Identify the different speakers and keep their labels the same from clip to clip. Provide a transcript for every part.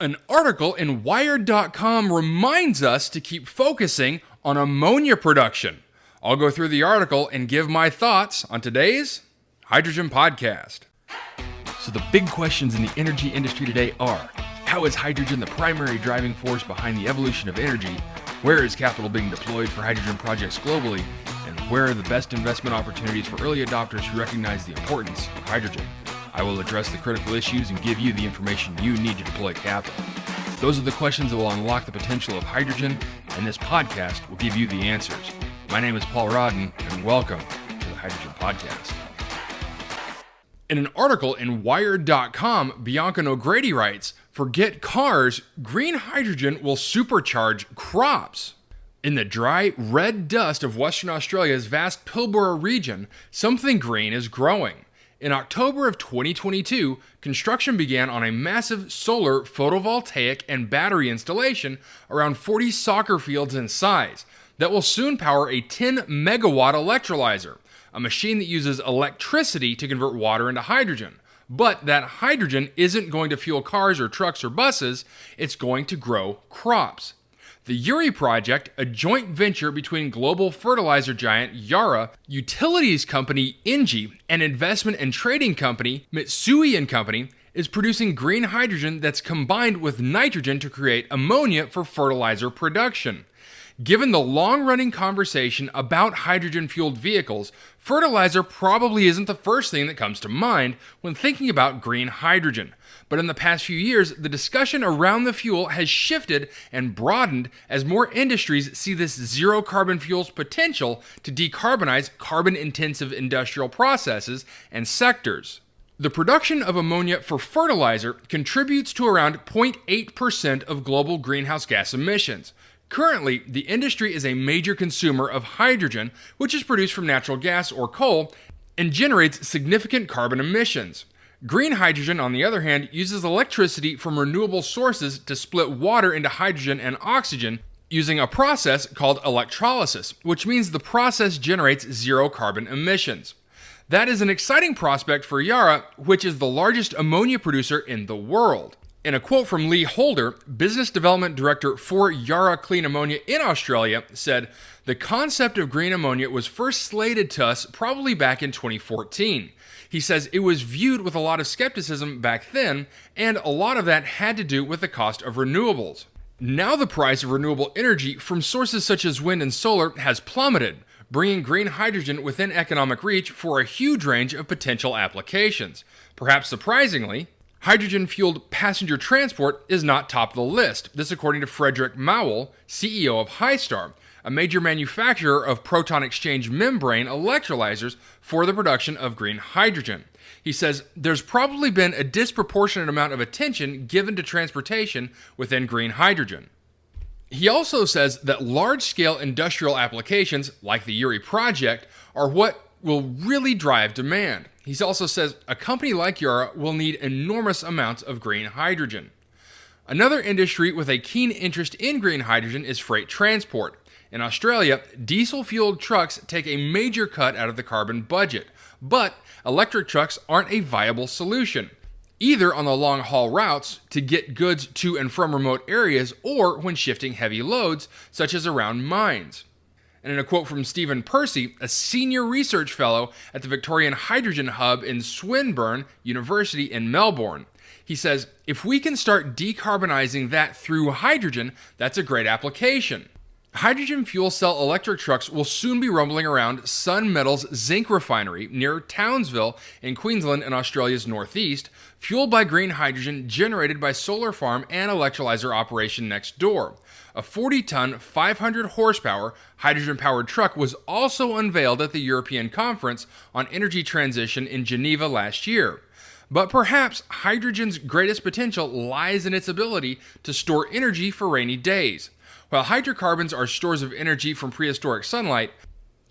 Speaker 1: An article in Wired.com reminds us to keep focusing on ammonia production. I'll go through the article and give my thoughts on today's Hydrogen Podcast. So the big questions in the energy industry today are, how is hydrogen the primary driving force behind the evolution of energy? Where is capital being deployed for hydrogen projects globally? And where are the best investment opportunities for early adopters who recognize the importance of hydrogen? I will address the critical issues and give you the information you need to deploy capital. Those are the questions that will unlock the potential of hydrogen, and this podcast will give you the answers. My name is Paul Rodden, and welcome to the Hydrogen Podcast. In an article in Wired.com, Bianca O'Grady writes, "Forget cars, green hydrogen will supercharge crops." In the dry, red dust of Western Australia's vast Pilbara region, something green is growing. In October of 2022, construction began on a massive solar, photovoltaic, and battery installation around 40 soccer fields in size that will soon power a 10-megawatt electrolyzer, a machine that uses electricity to convert water into hydrogen. But that hydrogen isn't going to fuel cars or trucks or buses, it's going to grow crops. The Uri project, a joint venture between global fertilizer giant Yara, utilities company Engie, and investment and trading company Mitsui & Company, is producing green hydrogen that's combined with nitrogen to create ammonia for fertilizer production. Given the long-running conversation about hydrogen-fueled vehicles, fertilizer probably isn't the first thing that comes to mind when thinking about green hydrogen. But in the past few years, the discussion around the fuel has shifted and broadened as more industries see this zero-carbon fuel's potential to decarbonize carbon-intensive industrial processes and sectors. The production of ammonia for fertilizer contributes to around 0.8% of global greenhouse gas emissions. Currently, the industry is a major consumer of hydrogen, which is produced from natural gas or coal, and generates significant carbon emissions. Green hydrogen, on the other hand, uses electricity from renewable sources to split water into hydrogen and oxygen using a process called electrolysis, which means the process generates zero carbon emissions. That is an exciting prospect for Yara, which is the largest ammonia producer in the world. In a quote from Lee Holder, business development director for Yara Clean Ammonia in Australia, said, "The concept of green ammonia was first slated to us probably back in 2014. He says it was viewed with a lot of skepticism back then, and a lot of that had to do with the cost of renewables. Now the price of renewable energy from sources such as wind and solar has plummeted, bringing green hydrogen within economic reach for a huge range of potential applications. Perhaps surprisingly, hydrogen-fueled passenger transport is not top of the list. This according to Frederick Mowell, CEO of Hystar, a major manufacturer of proton exchange membrane electrolyzers for the production of green hydrogen. He says there's probably been a disproportionate amount of attention given to transportation within green hydrogen. He also says that large-scale industrial applications, like the Uri project, are what will really drive demand. He also says a company like Yara will need enormous amounts of green hydrogen. Another industry with a keen interest in green hydrogen is freight transport. In Australia, diesel-fueled trucks take a major cut out of the carbon budget, but electric trucks aren't a viable solution, either on the long-haul routes to get goods to and from remote areas or when shifting heavy loads, such as around mines. And in a quote from Stephen Percy, a senior research fellow at the Victorian Hydrogen Hub in Swinburne University in Melbourne, he says, "If we can start decarbonizing that through hydrogen, that's a great application." Hydrogen fuel cell electric trucks will soon be rumbling around Sun Metals zinc refinery near Townsville in Queensland in Australia's northeast, fueled by green hydrogen generated by solar farm and electrolyzer operation next door. A 40-ton, 500-horsepower hydrogen-powered truck was also unveiled at the European Conference on Energy Transition in Geneva last year. But perhaps hydrogen's greatest potential lies in its ability to store energy for rainy days. While hydrocarbons are stores of energy from prehistoric sunlight,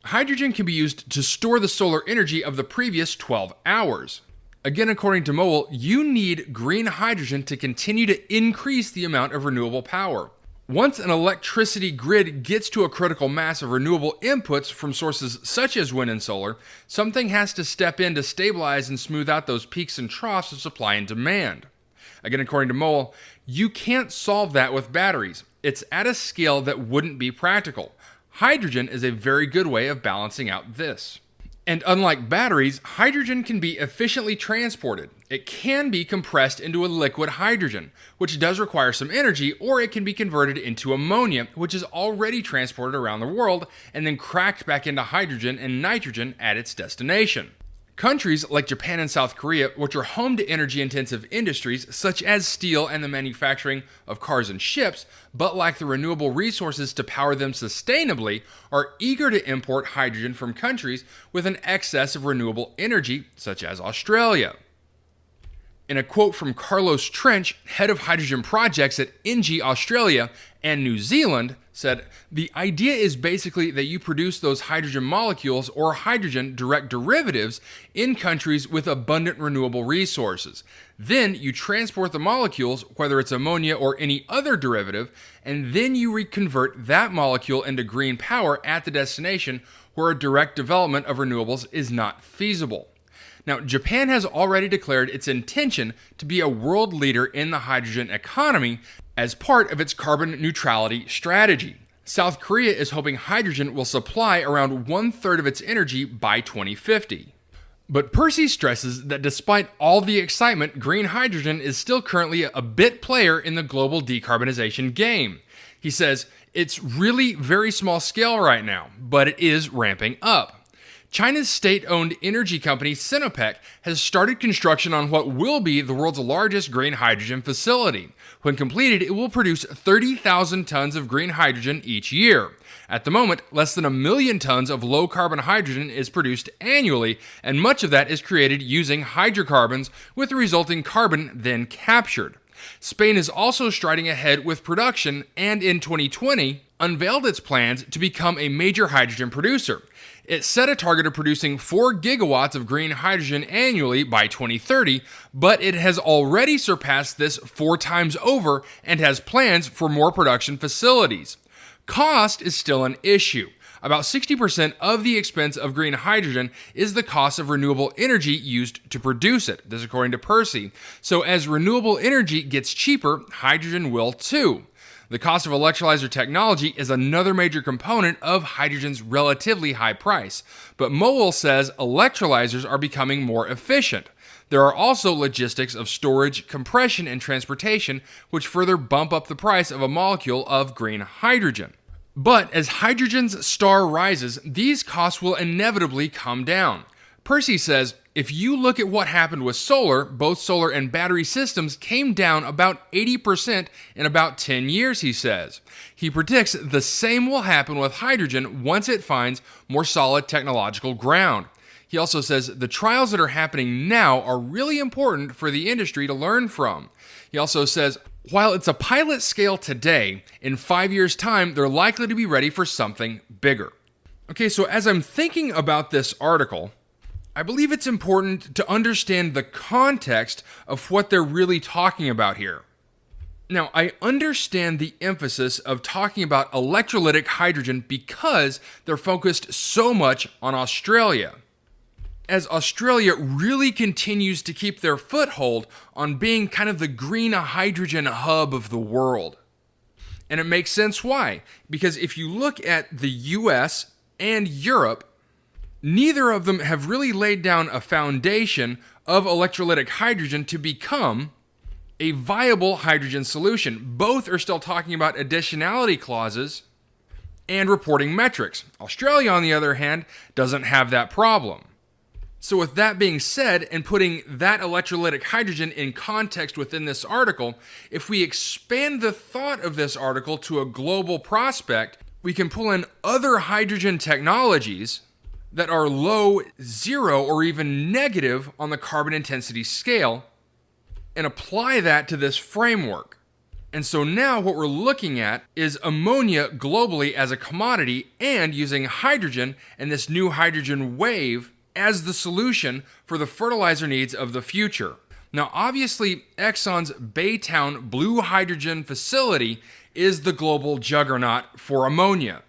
Speaker 1: hydrogen can be used to store the solar energy of the previous 12 hours. Again, according to Mowell, you need green hydrogen to continue to increase the amount of renewable power. Once an electricity grid gets to a critical mass of renewable inputs from sources such as wind and solar, something has to step in to stabilize and smooth out those peaks and troughs of supply and demand. Again, according to Mole, you can't solve that with batteries. It's at a scale that wouldn't be practical. Hydrogen is a very good way of balancing out this. And unlike batteries, hydrogen can be efficiently transported. It can be compressed into a liquid hydrogen, which does require some energy, or it can be converted into ammonia, which is already transported around the world and then cracked back into hydrogen and nitrogen at its destination. Countries like Japan and South Korea, which are home to energy-intensive industries such as steel and the manufacturing of cars and ships, but lack the renewable resources to power them sustainably, are eager to import hydrogen from countries with an excess of renewable energy, such as Australia. In a quote from Carlos Trench, head of hydrogen projects at ENGIE Australia and New Zealand, said, "The idea is basically that you produce those hydrogen molecules or hydrogen direct derivatives in countries with abundant renewable resources. Then you transport the molecules, whether it's ammonia or any other derivative, and then you reconvert that molecule into green power at the destination where a direct development of renewables is not feasible." Now, Japan has already declared its intention to be a world leader in the hydrogen economy as part of its carbon neutrality strategy. South Korea is hoping hydrogen will supply around 1/3 of its energy by 2050. But Percy stresses that despite all the excitement, green hydrogen is still currently a bit player in the global decarbonization game. He says, "It's really very small scale right now, but it is ramping up." China's state-owned energy company Sinopec has started construction on what will be the world's largest green hydrogen facility. When completed, it will produce 30,000 tons of green hydrogen each year. At the moment, less than 1 million tons of low-carbon hydrogen is produced annually, and much of that is created using hydrocarbons, with the resulting carbon then captured. Spain is also striding ahead with production, and in 2020, unveiled its plans to become a major hydrogen producer. It set a target of producing 4 gigawatts of green hydrogen annually by 2030, but it has already surpassed this 4 times over and has plans for more production facilities. Cost is still an issue. About 60% of the expense of green hydrogen is the cost of renewable energy used to produce it. This is according to Percy. So as renewable energy gets cheaper, hydrogen will too. The cost of electrolyzer technology is another major component of hydrogen's relatively high price, but Mowell says electrolyzers are becoming more efficient. There are also logistics of storage, compression, and transportation, which further bump up the price of a molecule of green hydrogen. But as hydrogen's star rises, these costs will inevitably come down. Percy says, if you look at what happened with solar, both solar and battery systems came down about 80% in about 10 years, he says. He predicts the same will happen with hydrogen once it finds more solid technological ground. He also says the trials that are happening now are really important for the industry to learn from. He also says, while it's a pilot scale today, in 5 years' time, they're likely to be ready for something bigger. Okay, so as I'm thinking about this article, I believe it's important to understand the context of what they're really talking about here. Now, I understand the emphasis of talking about electrolytic hydrogen because they're focused so much on Australia, as Australia really continues to keep their foothold on being kind of the green hydrogen hub of the world. And it makes sense why. Because if you look at the US and Europe, neither of them have really laid down a foundation of electrolytic hydrogen to become a viable hydrogen solution. Both are still talking about additionality clauses and reporting metrics. Australia, on the other hand, doesn't have that problem. So with that being said, and putting that electrolytic hydrogen in context within this article, if we expand the thought of this article to a global prospect, we can pull in other hydrogen technologies that are low, zero, or even negative on the carbon intensity scale and apply that to this framework. And so now what we're looking at is ammonia globally as a commodity and using hydrogen and this new hydrogen wave as the solution for the fertilizer needs of the future. Now, obviously, Exxon's Baytown blue hydrogen facility is the global juggernaut for ammonia.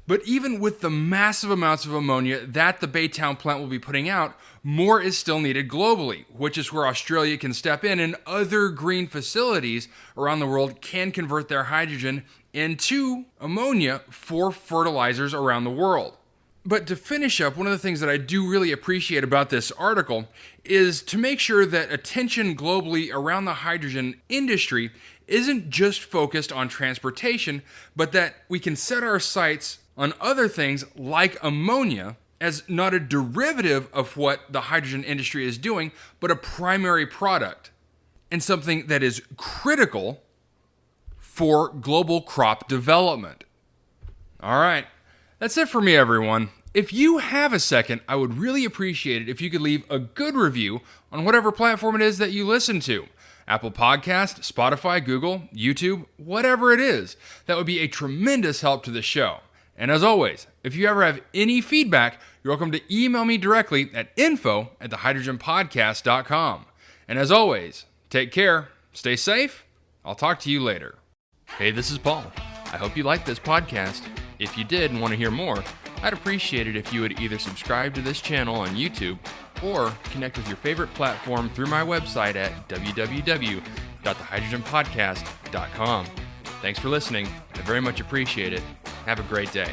Speaker 1: But even with the massive amounts of ammonia that the Baytown plant will be putting out, more is still needed globally, which is where Australia can step in and other green facilities around the world can convert their hydrogen into ammonia for fertilizers around the world. But to finish up, one of the things that I do really appreciate about this article is to make sure that attention globally around the hydrogen industry isn't just focused on transportation, but that we can set our sights on other things like ammonia as not a derivative of what the hydrogen industry is doing, but a primary product and something that is critical for global crop development. All right, that's it for me, everyone. If you have a second, I would really appreciate it if you could leave a good review on whatever platform it is that you listen to. Apple Podcast, Spotify, Google, YouTube, whatever it is. That would be a tremendous help to the show. And as always, if you ever have any feedback, you're welcome to email me directly at info@thehydrogenpodcast.com. And as always, take care, stay safe, I'll talk to you later. Hey, this is Paul. I hope you liked this podcast. If you did and want to hear more, I'd appreciate it if you would either subscribe to this channel on YouTube or connect with your favorite platform through my website at www.thehydrogenpodcast.com. Thanks for listening. I very much appreciate it. Have a great day.